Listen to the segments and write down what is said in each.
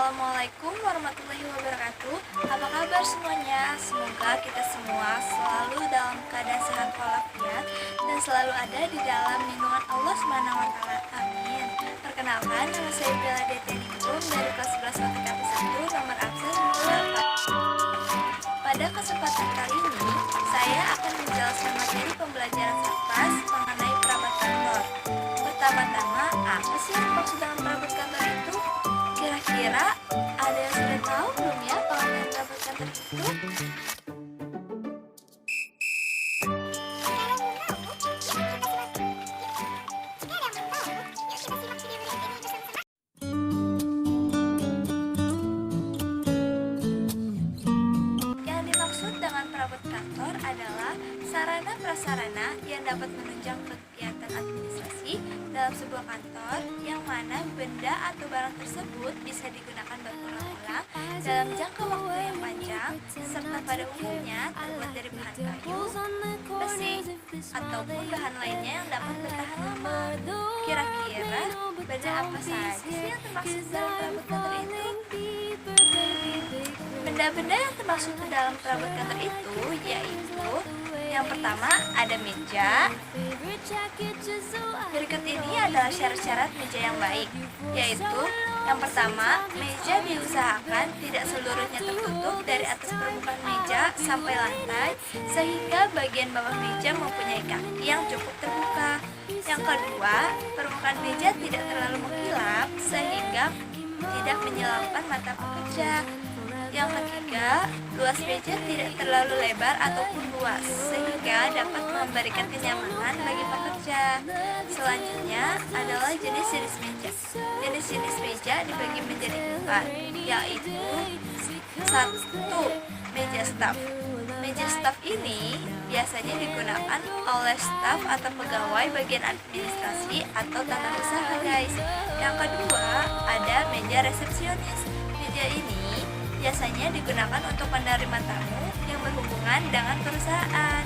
Assalamualaikum warahmatullahi wabarakatuh. Apa kabar semuanya? Semoga kita semua selalu dalam keadaan sehat walafiat dan selalu ada di dalam lindungan Allah Subhanahu wa taala. Amin. Perkenalkan, nama saya Bella Deteningrum dari kelas 11 OTKP 1 nomor absen 8. Pada kesempatan kali ini, saya akan menjelaskan materi pembelajaran Satpas mengenai perabot kantor. Pertama-tama, apa sih yang dimaksud dengan perabot kantor itu? Kira-kira ada yang sudah tahu belum ya pengertian perabot kantor itu? Yang dimaksud dengan perabot kantor adalah sarana prasarana yang dapat menunjang kegiatan administrasi dalam sebuah kantor, yang mana benda atau barang tersebut bisa digunakan berulang-ulang dalam jangka waktu yang panjang, serta pada umumnya terbuat dari bahan kayu, besi, ataupun bahan lainnya yang dapat bertahan lama. Kira-kira benda apa saja sih yang termaksud dalam perabot kantor itu? Benda-benda yang termasuk ke dalam perabot kantor itu yaitu yang pertama ada meja. Berikut ini adalah syarat-syarat meja yang baik, yaitu yang pertama, meja diusahakan tidak seluruhnya tertutup dari atas permukaan meja sampai lantai, sehingga bagian bawah meja mempunyai kaki yang cukup terbuka. Yang kedua, permukaan meja tidak terlalu mengkilap sehingga tidak menyelamkan mata pekerja. Yang ketiga, luas meja tidak terlalu lebar ataupun luas sehingga dapat memberikan kenyamanan bagi pekerja. Selanjutnya adalah jenis-jenis meja. Jenis-jenis meja dibagi menjadi 4, yaitu 1. Meja staf. Meja staf ini biasanya digunakan oleh staf atau pegawai bagian administrasi atau tata usaha, guys. Yang kedua, ada meja resepsionis. Meja ini biasanya digunakan untuk menerima tamu yang berhubungan dengan perusahaan.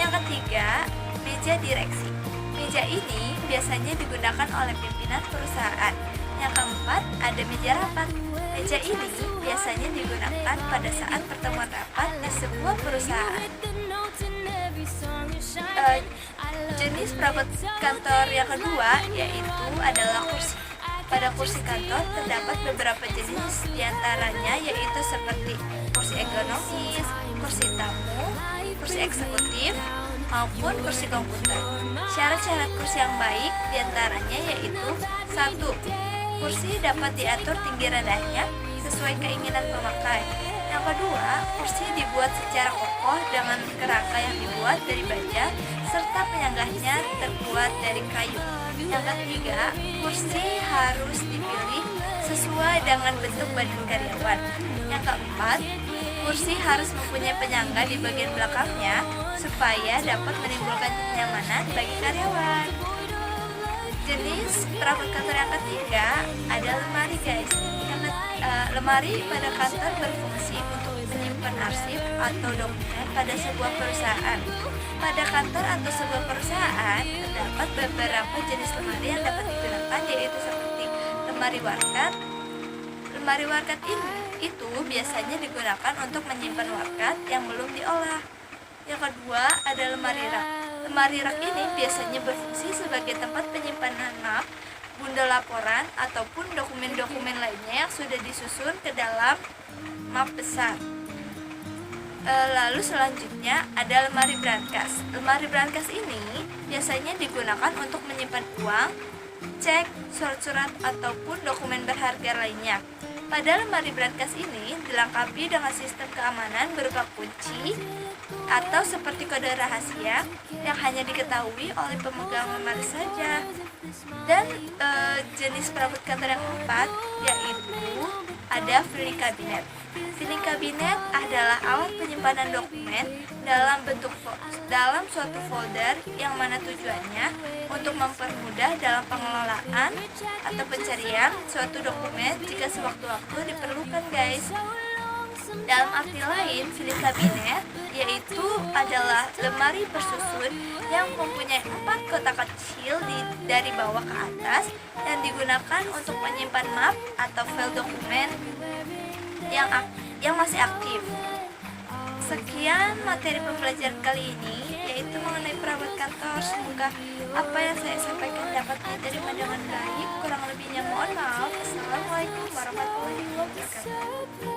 Yang ketiga, meja direksi. Meja ini biasanya digunakan oleh pimpinan perusahaan. Yang keempat, ada meja rapat. Meja ini biasanya digunakan pada saat pertemuan rapat di sebuah perusahaan. Jenis perabot kantor yang kedua yaitu adalah kursi. Pada kursi kantor terdapat beberapa jenis, diantaranya yaitu seperti kursi ergonomis, kursi tamu, kursi eksekutif, maupun kursi komputer. Syarat-syarat kursi yang baik diantaranya yaitu 1. Kursi dapat diatur tinggi rendahnya sesuai keinginan pemakai. Yang kedua, kursi dibuat secara kokoh dengan kerangka yang dibuat dari baja serta penyanggahnya terbuat dari kayu. Yang ketiga, kursi harus dipilih sesuai dengan bentuk badan karyawan. Yang keempat, kursi harus mempunyai penyangga di bagian belakangnya supaya dapat menimbulkan kenyamanan bagi karyawan. Jenis perabot kantor yang ketiga ada lemari, guys. Lemari pada kantor berfungsi untuk menyimpan arsip atau dokumen pada sebuah perusahaan. Pada kantor atau sebuah perusahaan terdapat beberapa jenis lemari yang dapat digunakan, yaitu seperti lemari warkat. Lemari warkat itu biasanya digunakan untuk menyimpan warkat yang belum diolah. Yang kedua ada lemari rak. Lemari rak ini biasanya berfungsi sebagai tempat penyimpanan map, bundel laporan, ataupun dokumen-dokumen lainnya yang sudah disusun ke dalam map besar. Lalu selanjutnya ada lemari brankas. Lemari brankas ini biasanya digunakan untuk menyimpan uang, cek, surat-surat, ataupun dokumen berharga lainnya. Pada lemari brankas ini dilengkapi dengan sistem keamanan berupa kunci atau seperti kode rahasia yang hanya diketahui oleh pemegang lemari saja. Dan jenis perabot kantor yang keempat yaitu ada filing cabinet. Filing cabinet adalah alat penyimpanan dokumen dalam suatu folder yang mana tujuannya untuk mempermudah dalam pengelolaan atau pencarian suatu dokumen jika sewaktu-waktu diperlukan, guys. Dalam arti lain, filing cabinet yaitu adalah lemari bersusun yang mempunyai 4 kotak kecil dari bawah ke atas yang digunakan untuk menyimpan map atau file dokumen yang masih aktif. Sekian materi pembelajaran kali ini, yaitu mengenai perabot kantor. Semoga apa yang saya sampaikan dapat diterima dengan baik. Kurang lebihnya mohon maaf. Assalamualaikum warahmatullahi wabarakatuh.